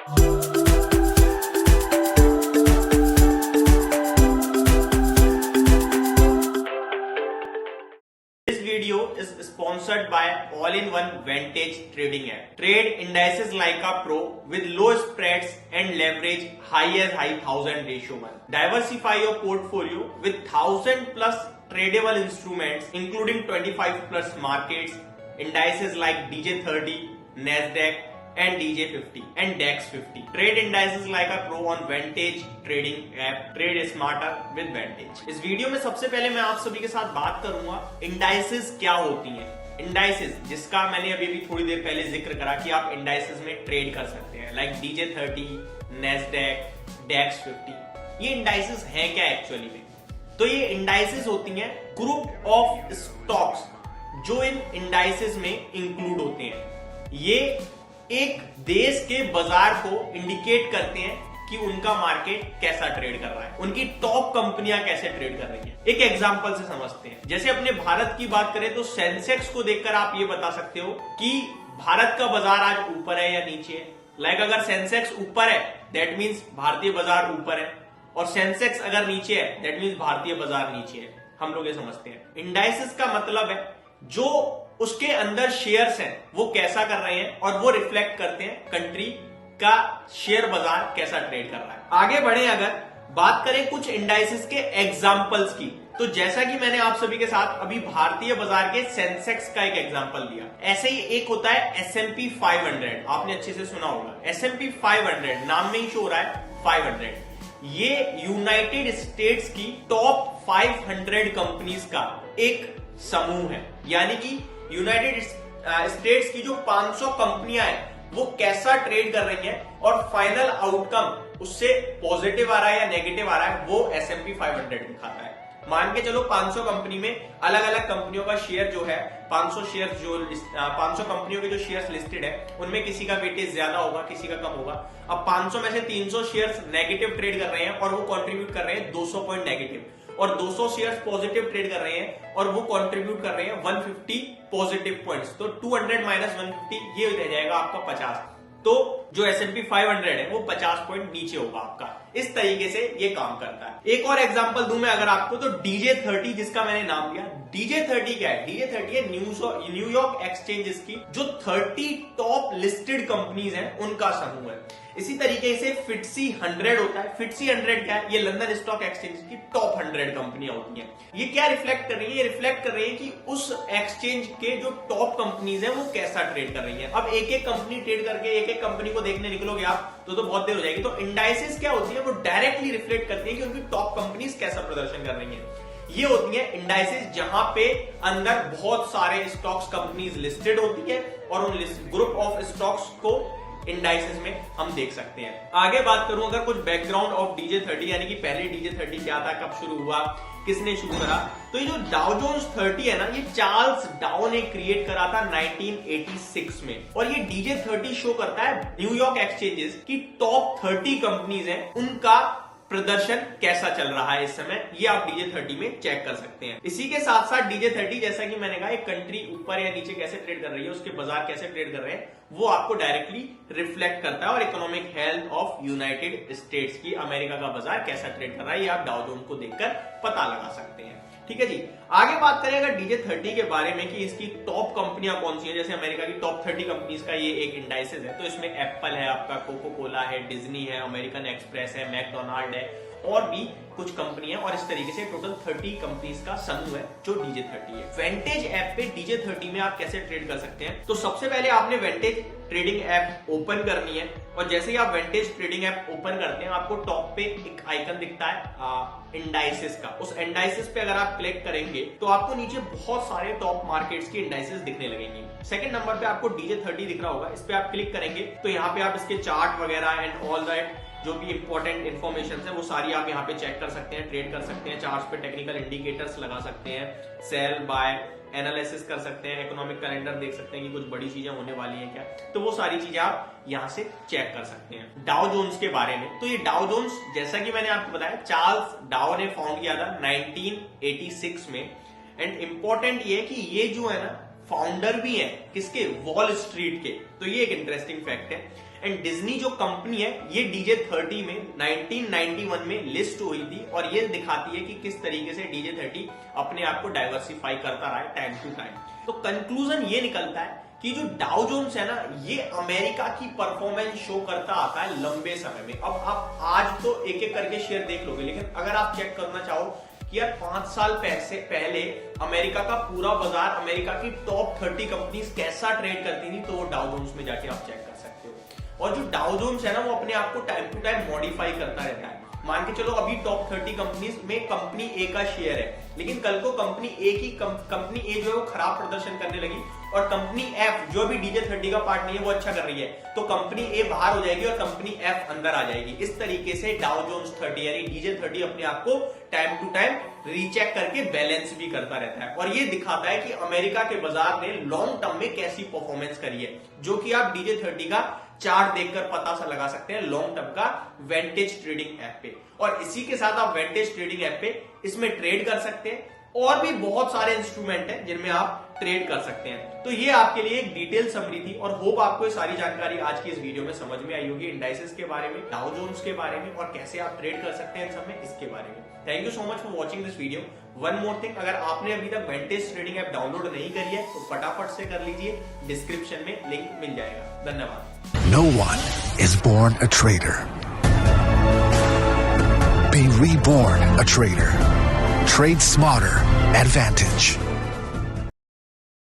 This video is sponsored by all-in-one Vantage trading app. Trade indices like a pro with low spreads and leverage high as high 1000 ratio 1. Diversify your portfolio with 1000 plus tradable instruments including 25 plus markets, indices like DJ30, Nasdaq and DJ50 and DAX 50. Trade indices like a pro on Vantage trading app. Trade smarter with Vantage. इस video में सबसे पहले मैं आप सभी के साथ बात करूंगा इंडाइसेस क्या होती हैं। इंडाइसेस जिसका मैंने अभी भी थोड़ी देर पहले जिक्र करा कि आप इंडाइसेस में ट्रेड कर सकते हैं, लाइक DJ30, Nasdaq, DAX 50। ये इंडाइसेस हैं क्या एक्चुअली में? तो ये इंडाइसेस होती हैं ग्रुप ऑफ स्टॉक्स जो इन इंडाइसेस में इंक्लूड होते हैं। ये एक देश के बाजार को इंडिकेट करते हैं कि उनका मार्केट कैसा ट्रेड कर रहा है, उनकी टॉप कंपनियां कैसे ट्रेड कर रही हैं। एक एग्जांपल से समझते हैं। जैसे अपने भारत की बात करें तो सेंसेक्स को देखकर आप ये बता सकते हो कि भारत का बाजार आज ऊपर है या नीचे है। लाइक अगर सेंसेक्स ऊपर है दैट मींस भारतीय बाजार ऊपर है, और सेंसेक्स अगर नीचे है दैट मींस भारतीय बाजार नीचे है। हम लोग ये समझते हैं। इंडाइसेस का मतलब है जो उसके अंदर शेयर्स हैं वो कैसा कर रहे हैं और वो रिफ्लेक्ट करते हैं कंट्री का शेयर बाजार कैसा ट्रेड कर रहा है। आगे बढ़े अगर बात करें कुछ इंडाइसेस के एग्जांपल्स की, तो जैसा कि मैंने आप सभी के साथ अभी भारतीय बाजार के सेंसेक्स का एक एग्जांपल दिया, ऐसे ही एक होता है S&P 500। आपने अच्छे से सुना होगा S&P 500, नाम में ही शो हो रहा है 500। ये यूनाइटेड स्टेट्स की टॉप 500 कंपनीज का एक समूह है, यानी कि यूनाइटेड स्टेट्स की जो 500 कंपनियां हैं वो कैसा ट्रेड कर रही हैं और फाइनल आउटकम उससे पॉजिटिव आ रहा है या नेगेटिव आ रहा है वो S&P 500 दिखाता है। मान के चलो 500 कंपनी में अलग अलग कंपनियों का शेयर जो है 500 कंपनियों के जो शेयर्स लिस्टेड है उनमें किसी का वेटेज ज्यादा होगा, किसी का कम होगा। अब 500 में से 300 शेयर्स नेगेटिव ट्रेड कर रहे हैं और वो कंट्रीब्यूट कर रहे हैं 200 पॉइंट नेगेटिव, और 200 शेयर्स पॉजिटिव ट्रेड कर रहे हैं और वो कंट्रीब्यूट कर रहे हैं 150 पॉजिटिव पॉइंट्स। तो 200 माइनस 150 ये रह जाएगा आपका 50। तो जो S&P 500 है वो 50 पॉइंट नीचे होगा आपका। इस तरीके से ये काम करता है। एक और एग्जांपल दूं मैं अगर आपको, तो DJ30 जिसका मैंने नाम दिया, DJ30 क्या है? DJ30 है न्यूयॉर्क एक्सचेंजेस की जो 30 टॉप लिस्टेड कंपनीज हैं उनका समूह है। इसी तरीके से FTSE 100 होता है। FTSE 100 क्या है? ये लंदन स्टॉक एक्सचेंज की टॉप 100 कंपनियां होती हैं। ये क्या रिफ्लेक्ट कर रही है? ये रिफ्लेक्ट कर रही है कि उस एक्सचेंज के जो टॉप कंपनीज हैं वो कैसा ट्रेड कर रही हैं। अब एक एक कंपनी ट्रेड करके एक एक कंपनी को देखने निकलोगे आप तो बहुत देर हो जाएगी। तो इंडाइसेस क्या होती है? वो डायरेक्टली रिफ्लेक्ट करती है कि उनकी टॉप कंपनीज कैसा प्रदर्शन कर रही हैं। ये होती है इंडाइसेस जहां पे अंदर बहुत सारे स्टॉक्स कंपनीज लिस्टेड होती है और उन ग्रुप ऑफ स्टॉक्स को इंडाइसेस में हम देख सकते हैं। आगे बात करूं अगर कुछ बैकग्राउंड ऑफ DJ30, यानी कि पहले DJ30 क्या था, कब शुरू हुआ, किसने शुरू करा, तो ये जो डाउ जोन्स 30 है ना, ये चार्ल्स डाउ ने क्रिएट करा था 1986 में। और ये DJ30 शो करता है न्यूयॉर्क एक्सचेंजेस की टॉप 30 कंपनीज हैं उनका प्रदर्शन कैसा चल रहा है इस समय, ये आप DJ30 में चेक कर सकते हैं। इसी के साथ साथ DJ30 जैसा कि मैंने कहा एक कंट्री ऊपर या नीचे कैसे ट्रेड कर रही है, उसके बाजार कैसे ट्रेड कर रहे हैं, वो आपको डायरेक्टली रिफ्लेक्ट करता है। और economic health of United states की, अमेरिका का बाजार कैसा ट्रेड कर रहा है, ये आप डाउ जोन्स को देखकर पता लगा सकते हैं। ठीक है जी। आगे बात करें अगर DJ30 के बारे में कि इसकी टॉप कंपनियां कौन सी हैं, जैसे अमेरिका की टॉप 30 कंपनीज का ये एक इंडाइसेस है। तो इसमें एप्पल है, आपका कोको कोला है, डिज्नी है, अमेरिकन एक्सप्रेस है, मैकडोनाल्ड है और भी कुछ कंपनियां, और इस तरीके से टोटल 30 कंपनीज का समूह है जो DJ30 है। वेंटेज ऐप पे DJ30 में आप कैसे ट्रेड कर सकते हैं? तो सबसे पहले आपने वेंटेज ट्रेडिंग ऐप ओपन करनी है, और जैसे ही आप वेंटेज ट्रेडिंग ऐप ओपन करते हैं आपको टॉप पे एक आइकन दिखता है इंडाइसेस का। उस इंडाइसेस पे अगर आप क्लिक करेंगे तो आपको नीचे बहुत सारे टॉप मार्केट्स की इंडाइसेस दिखने लगेंगी। सेकंड नंबर पे आपको DJ30 दिख रहा होगा, इस पे आप क्लिक करेंगे तो यहाँ पे आप इसके चार्ट वगैरह एंड ऑल दैट जो भी इंपॉर्टेंट इन्फॉर्मेशन है वो सारी आप यहाँ पे चेक कर सकते हैं, ट्रेड कर सकते हैं, चार्ट्स पे टेक्निकल इंडिकेटर्स लगा सकते हैं, सेल बाय एनालिसिस कर सकते हैं, इकोनॉमिक कैलेंडर देख सकते हैं कि कुछ बड़ी चीजें होने वाली हैं क्या, तो वो सारी चीजें आप यहाँ से चेक कर सकते हैं। डाउ जोन्स के बारे में, तो ये डाउ जोन्स जैसा कि मैंने आपको बताया चार्ल्स डाउ ने फाउंड किया था 1986 में। एंड इंपॉर्टेंट ये कि ये जो है ना फाउंडर भी है किसके, वॉल स्ट्रीट के, तो ये एक इंटरेस्टिंग फैक्ट है। एंड डिज्नी जो कंपनी है ये DJ30 में 1991 में लिस्ट हुई थी और ये दिखाती है कि किस तरीके से DJ30 अपने आप को डाइवर्सिफाई करता रहा है टाइम टू टाइम। तो कंक्लूजन ये निकलता है कि जो डाउ जोन्स है ना, ये अमेरिका की परफॉर्मेंस शो करता आता है लंबे समय में। अब आप आज तो एक एक करके शेयर देख लोगे, लेकिन अगर आप चेक करना चाहो कि यार 5 साल पहले अमेरिका का पूरा बाजार, अमेरिका की टॉप 30 कंपनीज कैसा ट्रेड करती थी, तो वो डाउ जोन्स में जाके आप चेक कर सकते हो। और जो डाउ जोन्स है ना, वो अपने आप को टाइम टू टाइम मॉडिफाई करता रहता है। मान के चलो अभी टॉप 30 कंपनीज में कंपनी ए का शेयर है, लेकिन कल को कंपनी ए जो है वो खराब प्रदर्शन करने लगी और कंपनी एफ जो भी DJ30 का पार्ट नहीं है वो अच्छा कर रही है, तो कंपनी ए बाहर हो जाएगी और कंपनी एफ अंदर आ जाएगी। इस तरीके से डाउ जोन्स 30 यानी DJ30 अपने आप को टाइम टू टाइम रीचेक करके बैलेंस भी करता रहता है और ये दिखाता है कि अमेरिका के बाजार ने लॉन्ग टर्म में कैसी परफॉर्मेंस करी है, जो कि आप DJ30 का चार्ट देखकर पता सा लगा सकते हैं लॉन्ग टर्म का वेंटेज ट्रेडिंग ऐप पे। और इसी के साथ आप वेंटेज ट्रेडिंग ऐप पे इसमें ट्रेड कर सकते हैं और भी बहुत सारे इंस्ट्रूमेंट हैं जिनमें आप ट्रेड कर सकते हैं। तो ये आपके लिए एक डिटेल समरी थी और होप आपको ये सारी जानकारी आज की इस वीडियो में समझ में आई होगी, इंडाइसेस के बारे में, डाउ जोन्स के बारे में और कैसे आप ट्रेड कर सकते हैं इन सब में, इसके बारे में। Thank you so much for watching this video. One more thing, अगर आपने अभी तक वेंटेज ट्रेडिंग ऐप डाउनलोड नहीं करी है तो फटाफट से कर लीजिए, डिस्क्रिप्शन में लिंक मिल जाएगा। धन्यवाद। No one is born a trader. Be reborn a trader. Trade smarter. Advantage.